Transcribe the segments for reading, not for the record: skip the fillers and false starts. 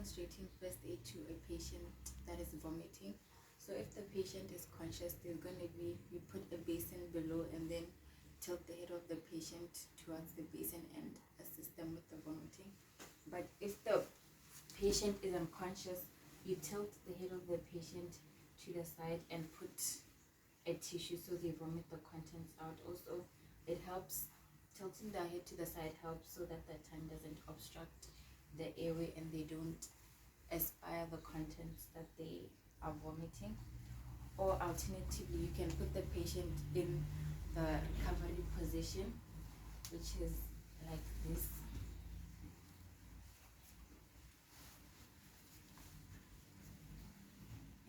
demonstrating first aid to a patient that is vomiting. So if the patient is conscious, there's going to be, you put a basin below and then tilt the head of the patient towards the basin and assist them with the vomiting. But if the patient is unconscious, you tilt the head of the patient to the side and put a tissue so they vomit the contents out. Also, it helps, tilting the head to the side helps so that the tongue doesn't obstruct the airway and they don't aspire the contents that they are vomiting. Or alternatively, you can put the patient in the recovery position, which is like this.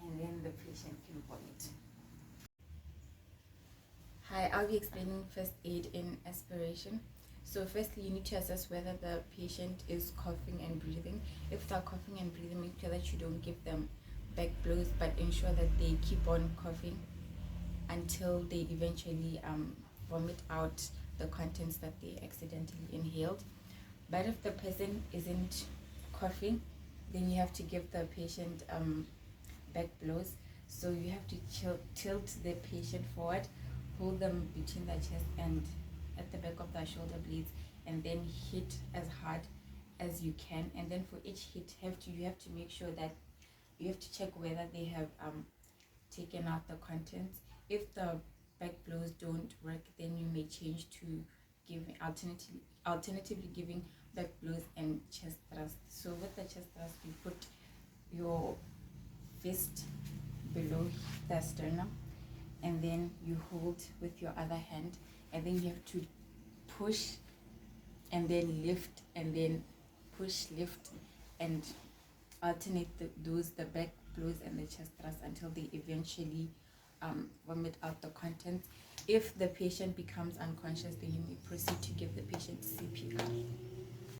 And then the patient can vomit. Hi, I'll be explaining first aid in aspiration. So firstly, you need to assess whether the patient is coughing and breathing. If they're coughing and breathing, make sure that you don't give them back blows, but ensure that they keep on coughing until they eventually vomit out the contents that they accidentally inhaled. But if the person isn't coughing, then you have to give the patient back blows. So you have to tilt the patient forward, hold them between the chest and at the back of the shoulder blades, and then hit as hard as you can. And then for each hit, you have to make sure that you have to check whether they have taken out the contents. If the back blows don't work, then you may change to giving alternatively giving back blows and chest thrust. So with the chest thrust, you put your fist below the sternum and then you hold with your other hand, and then you have to push and then lift and then push, lift, and alternate the back blows and the chest thrust until they eventually vomit out the contents. If the patient becomes unconscious, then you may proceed to give the patient CPR.